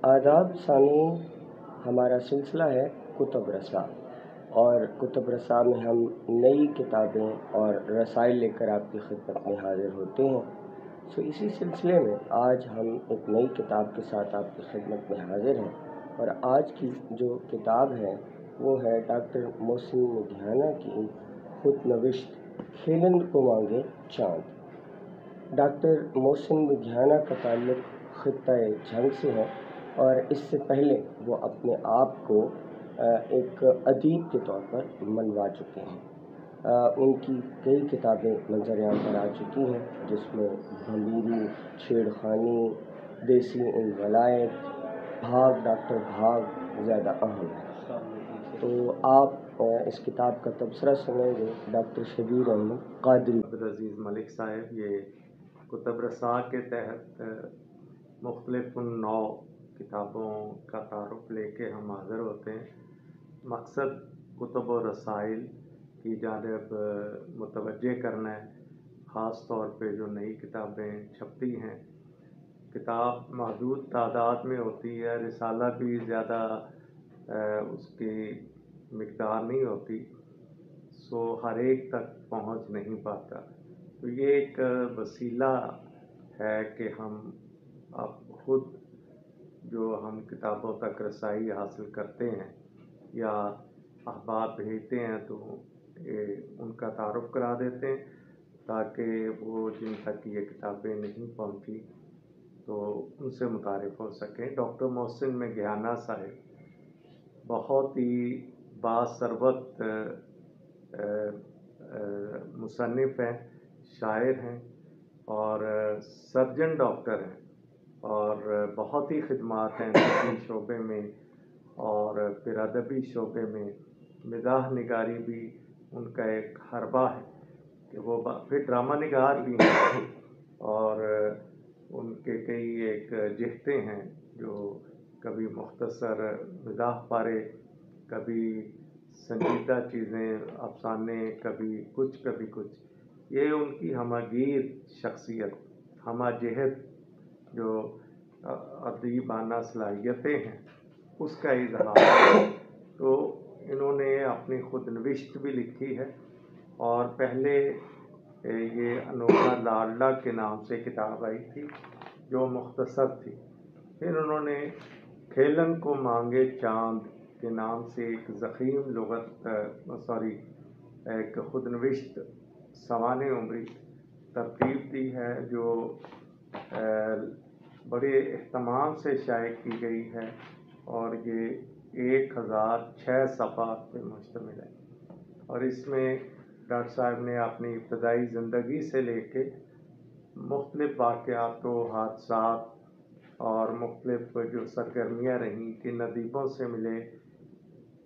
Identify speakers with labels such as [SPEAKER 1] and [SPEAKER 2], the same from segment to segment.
[SPEAKER 1] آداب سامعین، ہمارا سلسلہ ہے کتب رساں، اور کتب رساں میں ہم نئی کتابیں اور رسائل لے کر آپ کی خدمت میں حاضر ہوتے ہیں۔ اسی سلسلے میں آج ہم ایک نئی کتاب کے ساتھ آپ کی خدمت میں حاضر ہیں، اور آج کی جو کتاب ہے وہ ہے ڈاکٹر محسن مدھیانہ کی خود نوشت کھیلن کو مانگے چاند۔ ڈاکٹر محسن مدھیانہ کا تعلق خطۂ جنگ سے ہے، اور اس سے پہلے وہ اپنے آپ کو ایک ادیب کے طور پر منوا چکے ہیں۔ ان کی کئی کتابیں منظر عام پر آ چکی ہیں، جس میں بھمبیری، چھیڑ خانی، دیسی ولایت، بھاگ ڈاکٹر بھاگ زیادہ اہم ہے۔ تو آپ اس کتاب کا تبصرہ سنیں گے ڈاکٹر شبیر احمد قادری۔
[SPEAKER 2] عبدالعزیز ملک صاحب یہ کتب رساں کے تحت مختلف نوع کتابوں کا تعارف لے کے ہم حاضر ہوتے ہیں۔ مقصد کتب و رسائل کی جانب متوجہ کرنا ہے، خاص طور پہ جو نئی کتابیں چھپتی ہیں۔ کتاب محدود تعداد میں ہوتی ہے، رسالہ بھی زیادہ اس کی مقدار نہیں ہوتی، سو ہر ایک تک پہنچ نہیں پاتا۔ تو یہ ایک وسیلہ ہے کہ ہم اب خود جو ہم کتابوں تک رسائی حاصل کرتے ہیں یا احباب بھیجتے ہیں تو ان کا تعارف کرا دیتے ہیں، تاکہ وہ جن تک یہ کتابیں نہیں پہنچی تو ان سے متعارف ہو سکیں۔ ڈاکٹر محسن مدھیانہ صاحب بہت ہی باثروت مصنف ہیں، شاعر ہیں اور سرجن ڈاکٹر ہیں، اور بہت ہی خدمات ہیں طبی شعبے میں اور پھر ادبی شعبے میں۔ مزاح نگاری بھی ان کا ایک حربہ ہے کہ وہ پھر ڈرامہ نگار بھی ہیں، اور ان کے کئی ایک جہتیں ہیں جو کبھی مختصر مزاح پارے، کبھی سنجیدہ چیزیں، افسانے، کبھی کچھ کبھی کچھ۔ یہ ان کی ہمہ گیر شخصیت، ہمہ جہت جو ادیبانہ صلاحیتیں ہیں اس کا اظہار ہے۔ تو انہوں نے اپنی خود نوشت بھی لکھی ہے، اور پہلے یہ انوکھا لاڈلا کے نام سے کتاب آئی تھی جو مختصر تھی۔ پھر انہوں نے کھیلن کو مانگے چاند کے نام سے ایک ضخیم ایک خود نوشت سوانح عمری ترتیب دی ہے، جو بڑے اہتمام سے شائع کی گئی ہے، اور یہ 1006 صفحات پہ مشتمل ہے۔ اور اس میں ڈاکٹر صاحب نے اپنی ابتدائی زندگی سے لے کے مختلف واقعات و حادثات اور مختلف جو سرگرمیاں رہیں، کن ادیبوں سے ملے،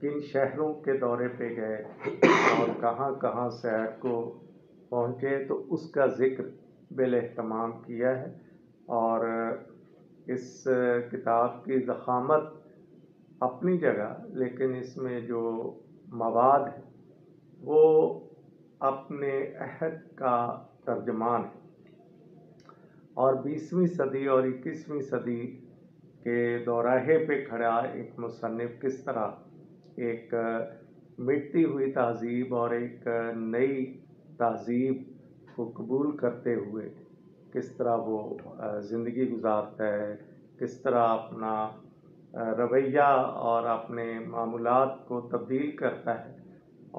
[SPEAKER 2] کن شہروں کے دورے پہ گئے اور کہاں کہاں سیر کو پہنچے، تو اس کا ذکر بالاہتمام کیا ہے۔ اور اس کتاب کی ضخامت اپنی جگہ، لیکن اس میں جو مواد ہے وہ اپنے عہد کا ترجمان ہے، اور 20ویں صدی اور 21ویں صدی کے دوراہے پہ کھڑا ایک مصنف کس طرح ایک مٹتی ہوئی تہذیب اور ایک نئی تہذیب کو قبول کرتے ہوئے کس طرح وہ زندگی گزارتا ہے، کس طرح اپنا رویہ اور اپنے معمولات کو تبدیل کرتا ہے،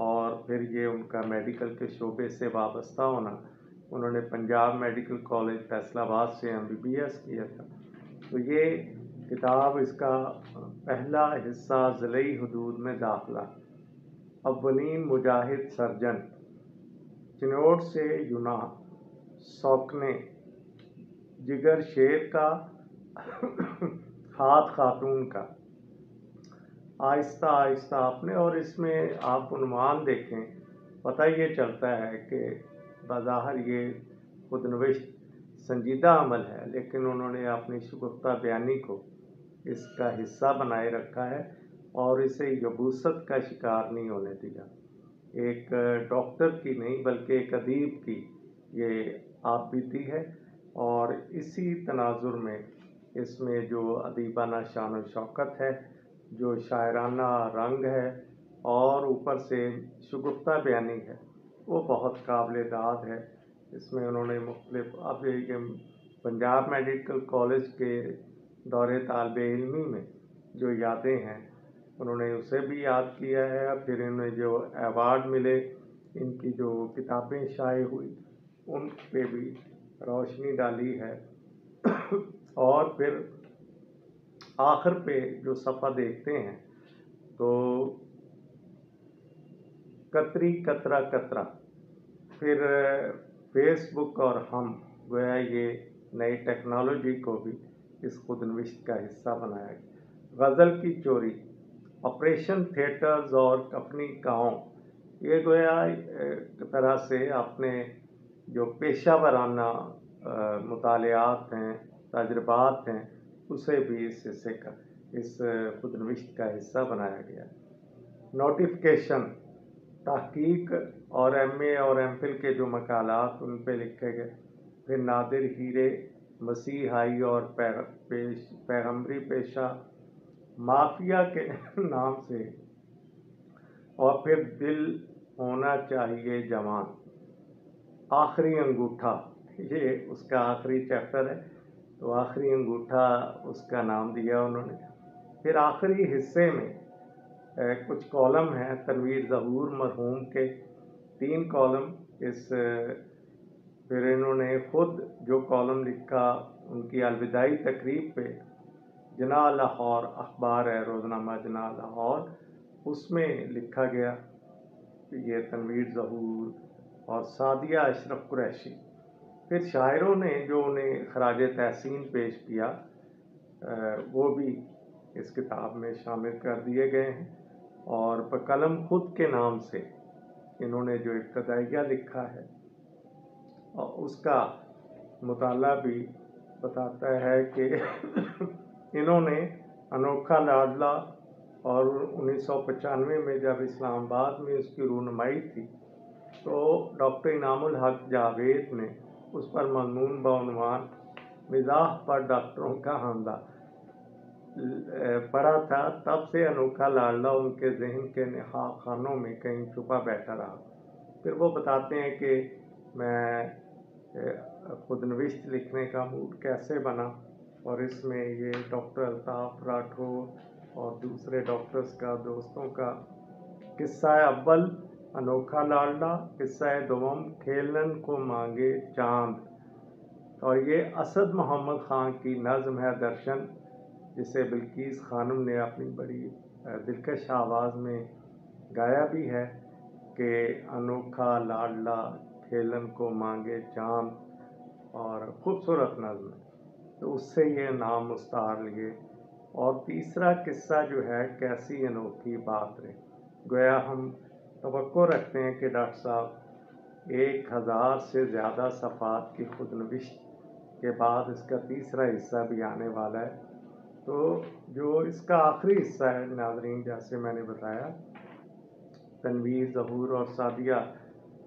[SPEAKER 2] اور پھر یہ ان کا میڈیکل کے شعبے سے وابستہ ہونا۔ انہوں نے پنجاب میڈیکل کالج فیصل آباد سے MBBS کیا تھا۔ تو یہ کتاب، اس کا پہلا حصہ ضلعی حدود میں داخلہ، اولین مجاہد سرجن، چنوٹ سے یونان، سوکنے، جگر شیر کا، ہاتھ خاتون کا، آہستہ آہستہ اپنے، اور اس میں آپ عنوان دیکھیں، پتہ یہ چلتا ہے کہ بظاہر یہ خود نوشت سنجیدہ عمل ہے، لیکن انہوں نے اپنی شگفتہ بیانی کو اس کا حصہ بنائے رکھا ہے اور اسے یبوست کا شکار نہیں ہونے دیا۔ ایک ڈاکٹر کی نہیں بلکہ ایک ادیب کی یہ آپ بیتی ہے، اور اسی تناظر میں اس میں جو ادیبانہ شان و شوکت ہے، جو شاعرانہ رنگ ہے اور اوپر سے شگفتہ بیانی ہے، وہ بہت قابل داد ہے۔ اس میں انہوں نے مختلف پنجاب میڈیکل کالج کے دور طالب علمی میں جو یادیں ہیں انہوں نے اسے بھی یاد کیا ہے، پھر انہیں جو ایوارڈ ملے، ان کی جو کتابیں شائع ہوئی ان پہ بھی روشنی ڈالی ہے۔ اور پھر آخر پہ جو صفحہ دیکھتے ہیں تو قطری قطرہ قطرہ، پھر فیس بک اور ہم، گویا یہ نئی ٹیکنالوجی کو بھی اس خود نوشت کا حصہ بنایا گیا۔ غزل کی چوری، آپریشن تھیٹرز اور اپنی گاؤں، یہ گویا ایک طرح سے اپنے جو پیشہ ورانہ مطالعات ہیں، تجربات ہیں، اسے بھی اس حصے کا، اس خود نوشت کا حصہ بنایا گیا۔ نوٹیفکیشن، تحقیق اور ایم اے اور ایم فل کے جو مقالات ان پہ لکھے گئے، پھر نادر ہیرے، مسیحائی اور پیغمبری پیشہ، مافیا کے نام سے، اور پھر دل ہونا چاہیے جوان، آخری انگوٹھا، یہ اس کا آخری چیپٹر ہے تو آخری انگوٹھا اس کا نام دیا انہوں نے۔ پھر آخری حصے میں کچھ کالم ہیں تنویر ظہور مرحوم کے، 3 کالم اس، پھر انہوں نے خود جو کالم لکھا ان کی الوداعی تقریب پہ، جناح لاہور اخبار ہے روزنامہ جناح لاہور، اس میں لکھا گیا کہ یہ تنویر ظہور اور سعدیہ اشرف قریشی۔ پھر شاعروں نے جو انہیں خراج تحسین پیش کیا وہ بھی اس کتاب میں شامل کر دیے گئے ہیں، اور بقلم خود کے نام سے انہوں نے جو ابتدائیہ لکھا ہے اور اس کا مطالعہ بھی بتاتا ہے کہ انہوں نے انوکھا لاڈلا، اور 1995 میں جب اسلام آباد میں اس کی رونمائی تھی تو ڈاکٹر انعام الحق جاوید نے اس پر مضمون بعنوان مزاح پر ڈاکٹروں کا حملہ پڑھا تھا۔ تب سے انوکھا لاڈلا ان کے ذہن کے نہا خانوں میں کہیں چھپا بیٹھا رہا۔ پھر وہ بتاتے ہیں کہ میں خود نوشت لکھنے کا موڈ کیسے بنا، اور اس میں یہ ڈاکٹر الطاف راٹھور اور دوسرے ڈاکٹرز کا، دوستوں کا قصہ اول انوکھا لاڈلا، قصہ دوم کھیلن کو مانگے چاند، اور یہ اسد محمد خان کی نظم ہے درشن، جسے بلقیس خانم نے اپنی بڑی دلکش آواز میں گایا بھی ہے کہ انوکھا لاڈلا کھیلن کو مانگے چاند، اور خوبصورت نظم ہے، تو اس سے یہ نام مستعار لیے۔ اور تیسرا قصہ جو ہے کیسی انوکھی بات رے، گویا ہم توقع رکھتے ہیں کہ ڈاکٹر صاحب 1000 سے زیادہ صفحات کی خود نوشت کے بعد اس کا تیسرا حصہ بھی آنے والا ہے، تو جو اس کا آخری حصہ ہے ناظرین، جیسے میں نے بتایا تنویر ظہور اور سعدیہ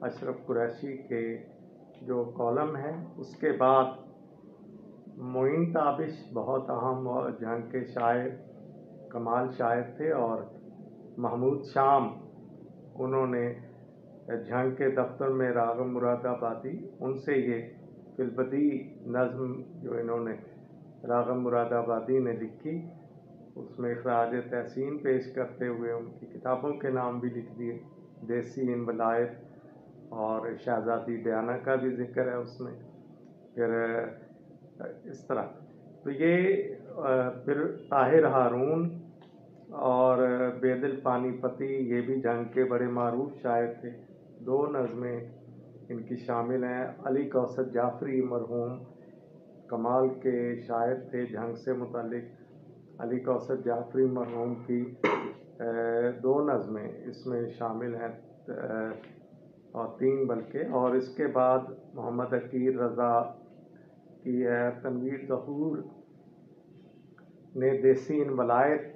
[SPEAKER 2] اشرف قریشی کے جو کالم ہیں، اس کے بعد معین تابش بہت اہم اور جنگ کے شاعر، کمال شاعر تھے، اور محمود شام، انہوں نے جھنگ کے دفتر میں راغب مراد آبادی، ان سے یہ فی البدیع نظم جو انہوں نے راغب مراد آبادی نے لکھی، اس میں خراج تحسین پیش کرتے ہوئے ان کی کتابوں کے نام بھی لکھ دیے، دیسی ان ولایت، اور شہزادی ڈیانہ کا بھی ذکر ہے اس میں، پھر اس طرح۔ تو یہ پھر طاہر ہارون اور بے دل پانی پتی، یہ بھی جنگ کے بڑے معروف شاعر تھے، 2 نظمیں ان کی شامل ہیں۔ علی کوثر جعفری مرحوم کمال کے شاعر تھے جنگ سے متعلق، علی کوثر جعفری مرحوم کی 2 نظمیں اس میں شامل ہیں، اور 3 بلکہ، اور اس کے بعد محمد عقیل رضا کی ہے، تنویر ظہور نے دیسی ان ولایت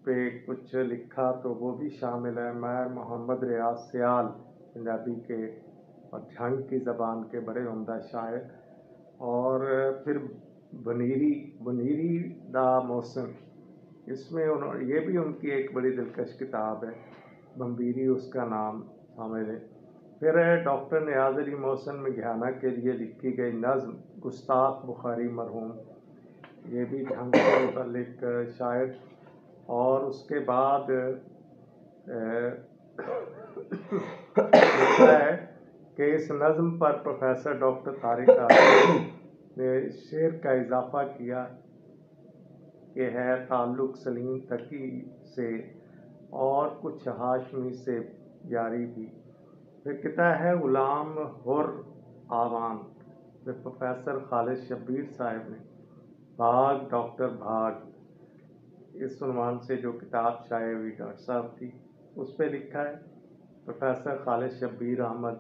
[SPEAKER 2] پہ کچھ لکھا تو وہ بھی شامل ہے، میر محمد ریاض سیال پنجابی کے اور جھنگ کی زبان کے بڑے عمدہ شاعر، اور پھر بنیری دا موسم، اس میں یہ بھی ان کی ایک بڑی دلکش کتاب ہے، بمبیری اس کا نام شامل ہے۔ پھر ڈاکٹر نیاز علی محسن مگھیانہ کے لیے لکھی گئی نظم گستاخ بخاری مرحوم، یہ بھی جنگ سے متعلق شاعر۔ اور اس کے بعد لکھا ہے کہ اس نظم پر پروفیسر ڈاکٹر طارق عاشق نے شعر کا اضافہ کیا کہ ہے تعلق سلیم تقی سے اور کچھ ہاشمی سے یاری بھی۔ پھر کہتا ہے غلام حر آوان، پھر پروفیسر خالد شبیر صاحب نے بھاگ ڈاکٹر بھاگ، اس عنوان سے جو کتاب شائع ہوئی ڈاکٹر صاحب کی، اس پہ لکھا ہے۔ پروفیسر خالد شبیر احمد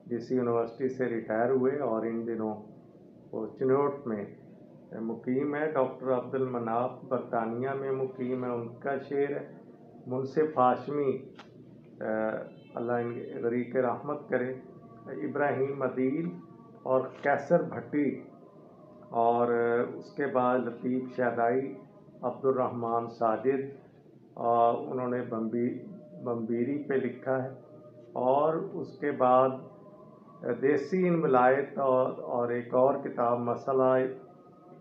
[SPEAKER 2] جس یونیورسٹی سے ریٹائر ہوئے اور ان دنوں وہ چنوٹ میں مقیم ہے۔ ڈاکٹر عبد المناف برطانیہ میں مقیم ہے، ان کا شعر ہے۔ منصف ہاشمی اللہ ان غریق رحمت کرے، ابراہیم عدیل اور کیسر بھٹی، اور اس کے بعد لطیف شہدائی، عبد الرحمن ساجد، اور انہوں نے بمبیری پہ لکھا ہے۔ اور اس کے بعد دیسی ان ولایت اور ایک اور کتاب مسئلہ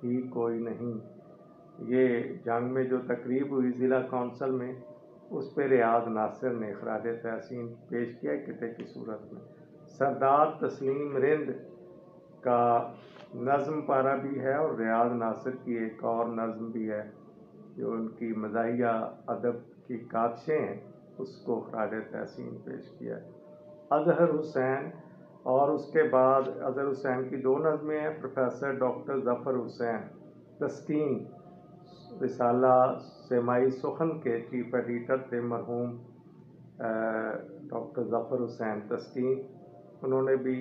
[SPEAKER 2] ہی کوئی نہیں، یہ جنگ میں جو تقریب ہوئی ضلع کونسل میں، اس پہ ریاض ناصر نے خراج تحسین پیش کیا قطعے کی صورت میں۔ سردار تسلیم رند کا نظم پارہ بھی ہے، اور ریاض ناصر کی ایک اور نظم بھی ہے جو ان کی مزاحیہ ادب کی کاتشیں ہیں، اس کو خراج تحسین پیش کیا ہے۔ اظہر حسین، اور اس کے بعد اظہر حسین کی دو نظمیں ہیں، پروفیسر ڈاکٹر ظفر حسین تسکین، رسالہ سیمائی سخن کے چیف ایڈیٹر تھے مرحوم ڈاکٹر ظفر حسین تسکین، انہوں نے بھی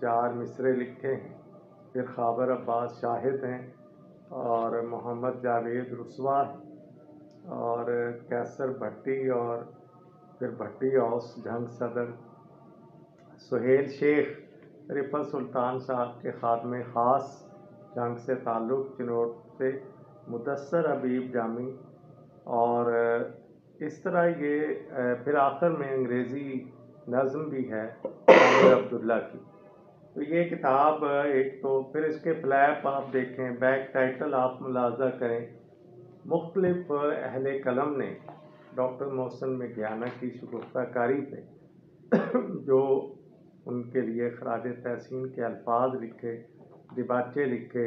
[SPEAKER 2] 4 مصرے لکھے ہیں۔ پھر خابر عباس شاہد ہیں، اور محمد جاوید رسوا، اور کیسر بھٹی، اور پھر بھٹی اوس جھنگ صدر، سہیل شیخ، رفعت سلطان صاحب کے خادم خاص جنگ سے تعلق چنوٹ سے، مدثر حبیب جامی، اور اس طرح یہ پھر آخر میں انگریزی نظم بھی ہے عامر عبداللہ کی۔ تو یہ کتاب ایک تو پھر اس کے فلیپ آپ دیکھیں، بیک ٹائٹل آپ ملاحظہ کریں، مختلف اہل قلم نے ڈاکٹر محسن مگھیانہ کی شگفتہ کاری پہ جو ان کے لیے خراج تحسین کے الفاظ لکھے، دیباچے لکھے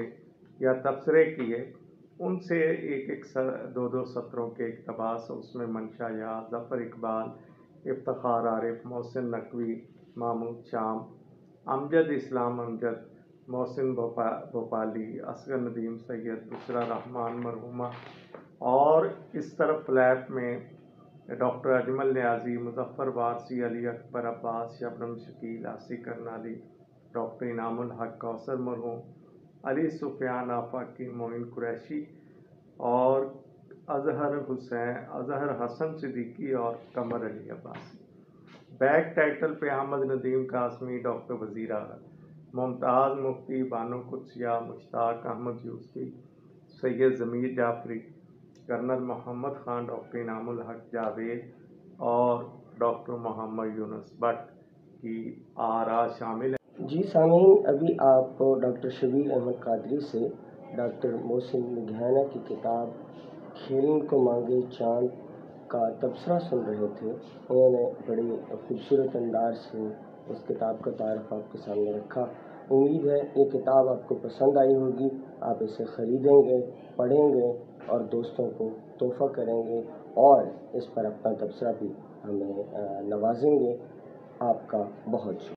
[SPEAKER 2] یا تبصرے کیے، ان سے ایک 2 سطروں کے اقتباس، اس میں منشا یاد، ظفر اقبال، افتخار عارف، محسن نقوی، محمود شام، امجد اسلام امجد، محسن بھوپالی، اصغر ندیم سید، بشریٰ رحمان مرحومہ، اور اس طرف فلیپ میں ڈاکٹر اجمل نیازی، مظفر وارثی، علی اکبر عباس، شبنم شکیل، آصف کرنالی، ڈاکٹر انعام الحق کوثر مرحوم، علی سفیان آفاقی، معین قریشی، اور اظہر حسن صدیقی اور قمر علی عباسی۔ بیک ٹائٹل پہ احمد ندیم قاسمی، ڈاکٹر وزیر اعلیٰ، ممتاز مفتی، بانو قدسیہ، مشتاق احمد یوسفی، سید ضمیر جعفری، کرنل محمد خان، ڈاکٹر انعام الحق جاوید، اور ڈاکٹر محمد یونس بٹ کی آراء شامل ہیں۔
[SPEAKER 1] جی سامعین، ابھی آپ ڈاکٹر شبیر احمد قادری سے ڈاکٹر محسن مگھیانہ کی کتاب کھیلن کو مانگے چاند کا تبصرہ سن رہے تھے۔ انہوں نے بڑی خوبصورت انداز سے اس کتاب کا تعارف آپ کے سامنے رکھا۔ امید ہے یہ کتاب آپ کو پسند آئی ہوگی، آپ اسے خریدیں گے، پڑھیں گے اور دوستوں کو تحفہ کریں گے، اور اس پر اپنا تبصرہ بھی ہمیں نوازیں گے۔ آپ کا بہت شکریہ۔